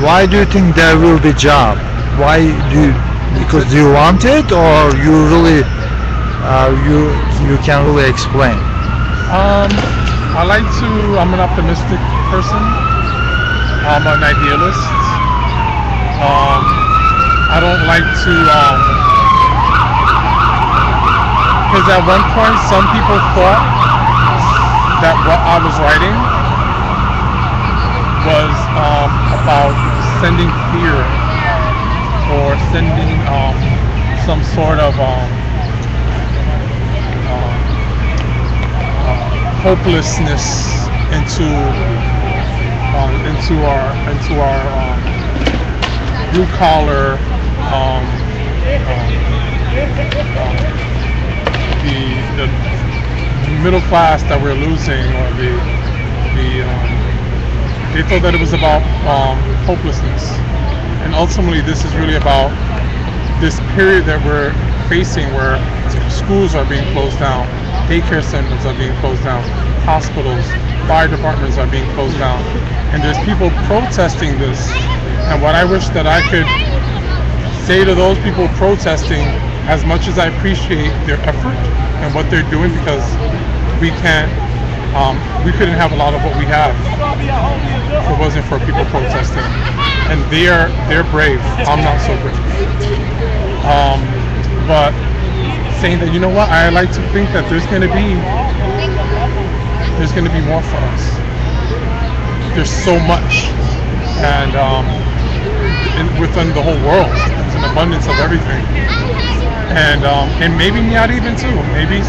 Why do you think there will be job? Why do you, because do you want it or you really you can really explain? Um, I like to. I'm an optimistic person. I'm an idealist. I don't like to. Because at one point, some people thought that what I was writing was about sending fear or sending some sort of hopelessness into our blue collar the middle class that we're losing, or they thought that it was about hopelessness, and ultimately this is really about this period that we're facing where schools are being closed down, daycare centers are being closed down, hospitals, fire departments are being closed down, and there's people protesting this. And what I wish that I could say to those people protesting, as much as I appreciate their effort and what they're doing, because we couldn't have a lot of what we have if it wasn't for people protesting. And they're brave. I'm not so brave. But saying that, you know what, I like to think that there's gonna be more for us. There's so much, and within the whole world, there's an abundance of everything. And maybe not even too. Maybe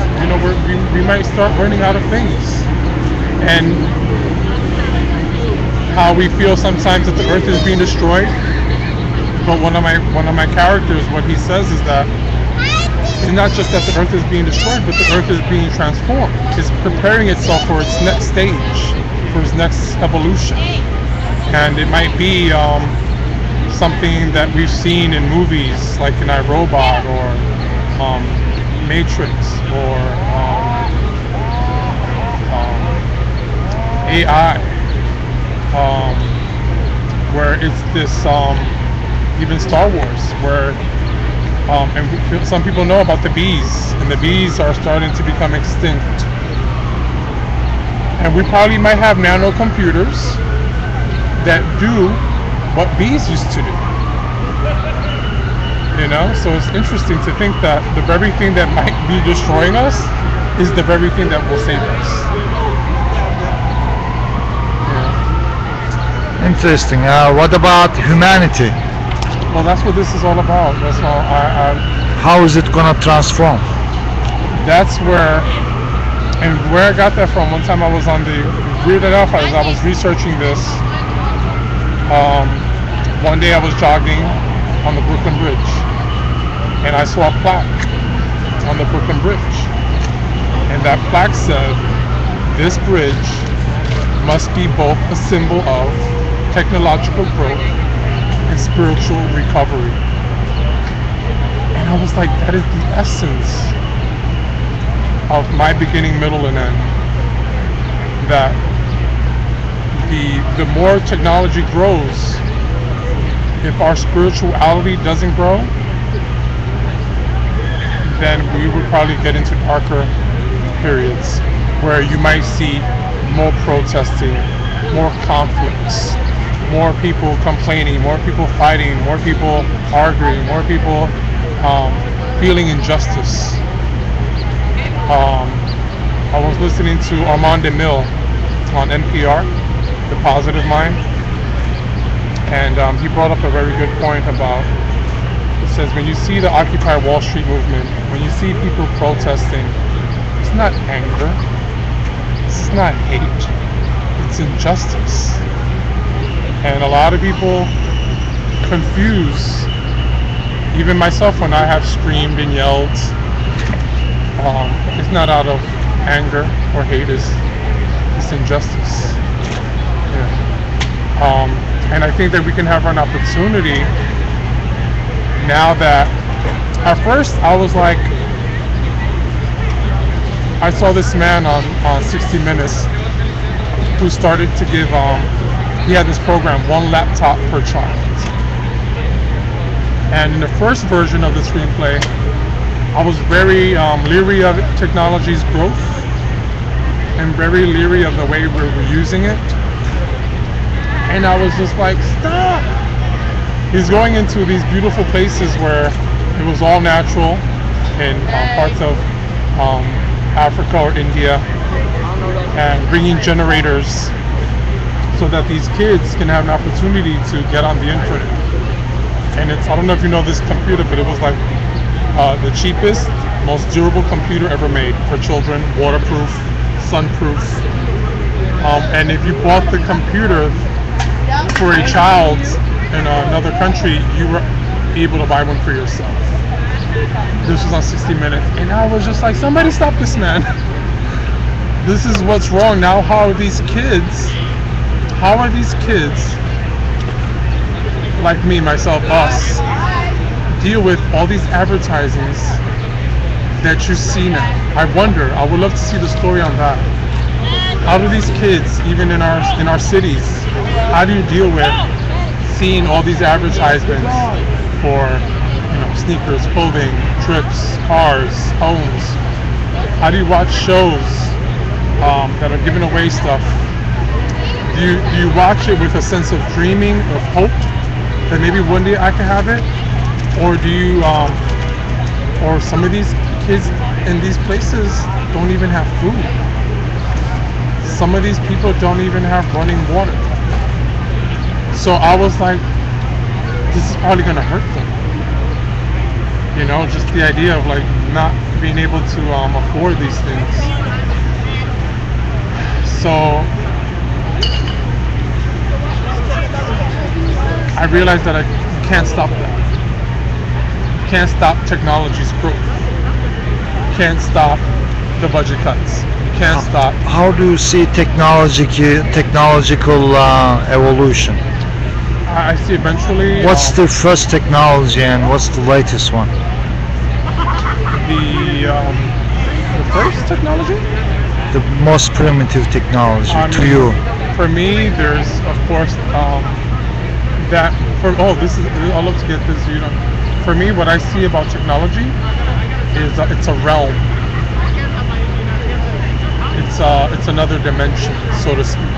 we might start running out of things. And how we feel sometimes that the earth is being destroyed. But one of my characters, what he says is that it's not just that the earth is being destroyed, but the earth is being transformed. It's preparing itself for its next stage, for its next evolution. And it might be something that we've seen in movies like in iRobot or Matrix or AI, where it's this even Star Wars, where and some people know about the bees, and the bees are starting to become extinct, and we probably might have nanocomputers that do what bees used to do. So it's interesting to think that the very thing that might be destroying us is the very thing that will save us. Yeah. Interesting. What about humanity? Well, that's what this is all about. That's all. How is it gonna transform? That's where I got that from. One time I was weird enough, as I was researching this. One day I was jogging on the Brooklyn Bridge, and I saw a plaque on the Brooklyn Bridge, and that plaque said, "This bridge must be both a symbol of technological growth and spiritual recovery." And I was like, that is the essence of my beginning, middle, and end. That the more technology grows, if our spirituality doesn't grow, then we would probably get into darker periods where you might see more protesting, more conflicts, more people complaining, more people fighting, more people arguing, more people feeling injustice. I was listening to Armand DeMille on NPR, The Positive Mind, and he brought up a very good point about, it says, when you see the Occupy Wall Street movement, when you see people protesting, it's not anger, it's not hate, it's injustice. And a lot of people confuse, even myself, when I have screamed and yelled, it's not out of anger or hate, it's injustice. Yeah. And I think that we can have an opportunity now that, at first I was like, I saw this man on 60 Minutes who started to give he had this program, one laptop per child. And in the first version of the screenplay, I was very leery of technology's growth and very leery of the way we were using it. And I was just like, stop! He's going into these beautiful places where it was all natural in parts of Africa or India, and bringing generators so that these kids can have an opportunity to get on the internet. And I don't know if you know this computer, but it was like the cheapest, most durable computer ever made for children, waterproof, sunproof. And if you bought the computer for a child in another country, you were able to buy one for yourself. This was on 60 Minutes, and I was just like, somebody stop this man. This is what's wrong. Now how are these kids like me, myself, us, deal with all these advertisings that you see now? I wonder, I would love to see the story on that. How do these kids, even in our cities, how do you deal with seeing all these advertisements for, you know, sneakers, clothing, trips, cars, homes? How do you watch shows that are giving away stuff? Do you watch it with a sense of dreaming, of hope that maybe one day I can have it? Or do you, or some of these kids in these places don't even have food. Some of these people don't even have running water. So I was like, this is probably gonna hurt them. You know, just the idea of like not being able to afford these things. So I realized that I can't stop that. Can't stop technology's growth. Can't stop the budget cuts. You can't stop. How do you see technological evolution? I see eventually. What's the first technology and what's the latest one? The first technology? The most primitive technology to mean, you. For me, there's of course that. This is. I'd love to get this. You know, for me, what I see about technology is it's a realm. It's another dimension, so to speak.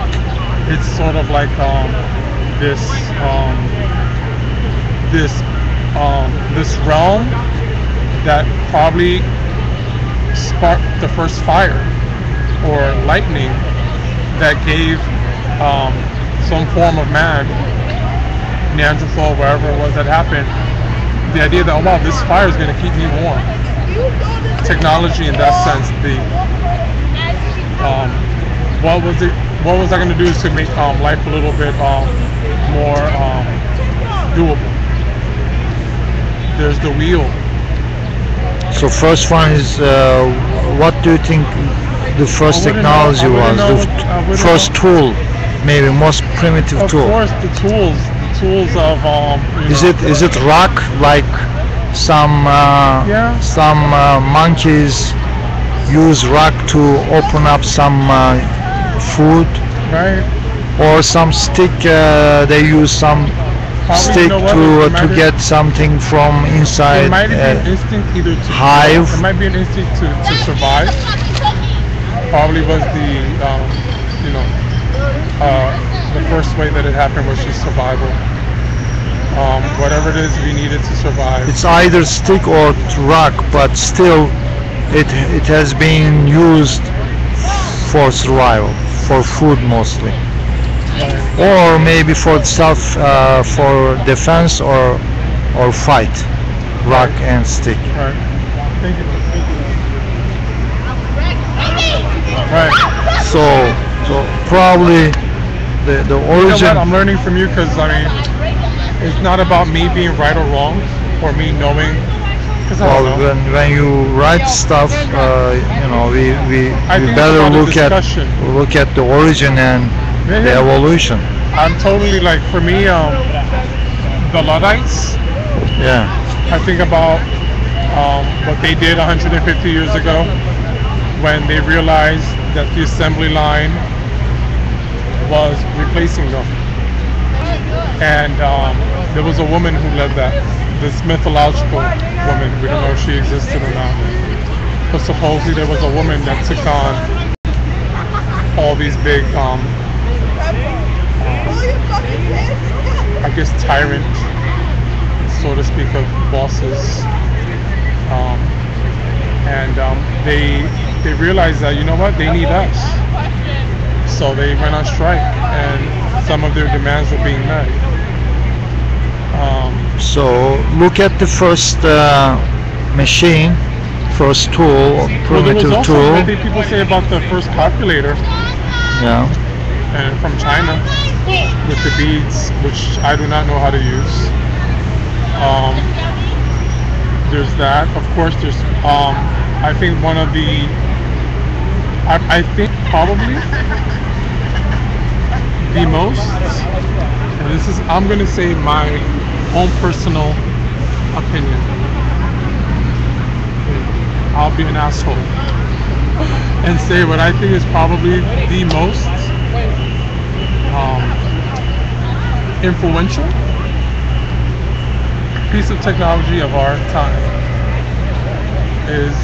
It's sort of like this realm that probably sparked the first fire or lightning that gave some form of man, Neanderthal, wherever it was that happened, the idea that, oh wow, this fire is going to keep me warm. Technology in that sense, what was that going to do to make life a little bit more doable? There's the wheel. So first one is, what do you think the first technology was? The first tool, maybe most primitive tool. Of course, the tools of Is it rock, like some monkeys use rock to open up some food, right? Or some stick, they use some stick to get something from inside. It might be an instinct either to hive. It might be an instinct to survive. Probably was the first way that it happened was just survival. Whatever it is we needed to survive. It's either stick or rock, but still it has been used for survival, for food mostly, or maybe for self, for defense or fight. Rock and stick. Right. Thank you. Right. So probably the origin. You know what? I'm learning from you because it's not about me being right or wrong or me knowing. Well, when you write stuff, we better look at the origin and the evolution. I'm totally like, for me, the Luddites. Yeah. I think about what they did 150 years ago when they realized that the assembly line was replacing them. and there was a woman who led that. This mythological woman. We don't know if she existed or not. But supposedly there was a woman that took on all these big, I guess, tyrant, so to speak, of bosses. And they realized that, you know what, they need us. So they went on strike, and some of their demands were being met. So look at the first machine, first tool, Well, there was primitive also tool. what people say about the first calculator, Yeah. and from China with the beads, which I do not know how to use. There's that. Of course, there's I think one of the I think probably the most, and this is, I'm gonna say my own personal opinion. I'll be an asshole and say what I think is probably the most influential piece of technology of our time is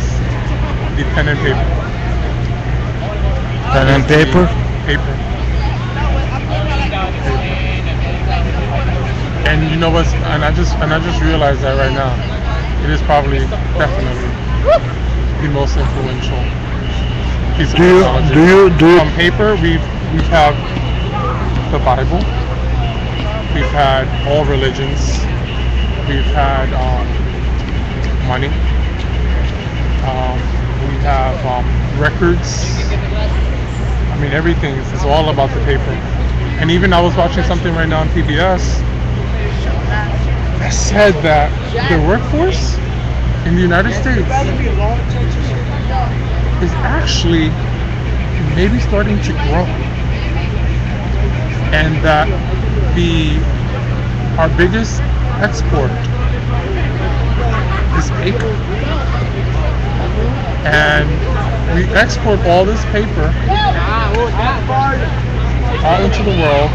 the pen and paper. Pen and paper. Paper. And you know what's, and I just realized that right now. It is probably definitely the most influential piece of technology. Do you On paper, we have the Bible. We've had all religions. We've had money. We have records. I mean, everything is all about the paper. And even I was watching something right now on PBS that said that the workforce in the United States is actually maybe starting to grow, and that our biggest export is paper, and we export all this paper out into the world,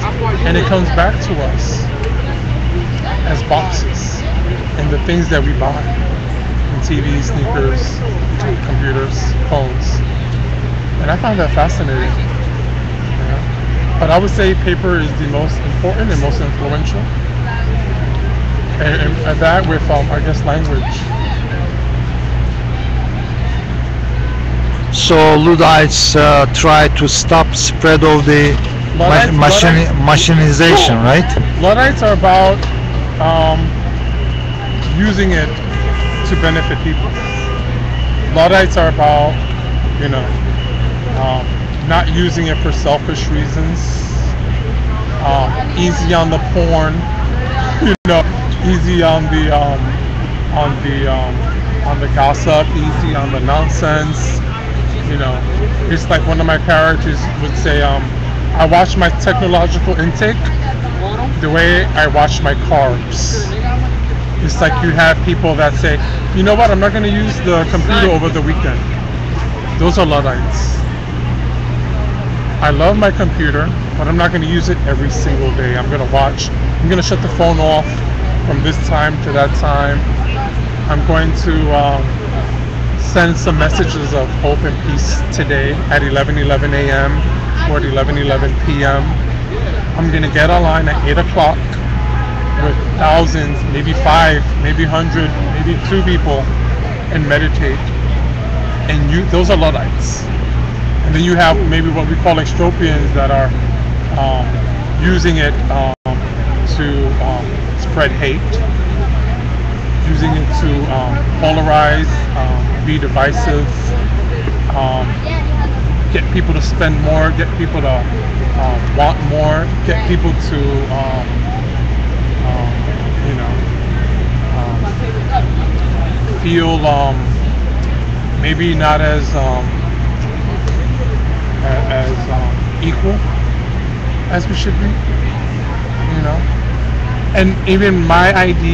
and it comes back to us as boxes and the things that we buy, and TVs, sneakers, computers, phones. And I find that fascinating. Yeah. But I would say paper is the most important and most influential, and that with I guess language. So Luddites try to stop spread of the machinization, right? Luddites are about using it to benefit people. Luddites are about, not using it for selfish reasons. Easy on the porn, easy on the gossip, easy on the nonsense. It's like one of my characters would say, I watch my technological intake the way I watch my carbs. It's like you have people that say, you know what, I'm not going to use the computer over the weekend. Those are Luddites. I love my computer, but I'm not going to use it every single day. I'm going to shut the phone off from this time to that time. I'm going to send some messages of hope and peace today at 11:11 a.m. or at 11:11 p.m. I'm going to get online at 8 o'clock with thousands, maybe 5, maybe 100, maybe 2 people, and meditate. And those are Luddites. And then you have maybe what we call extropians that are using it to spread hate, using it to polarize, be divisive, get people to spend more, get people to want more, get people to feel maybe not as equal as we should be, and even my idea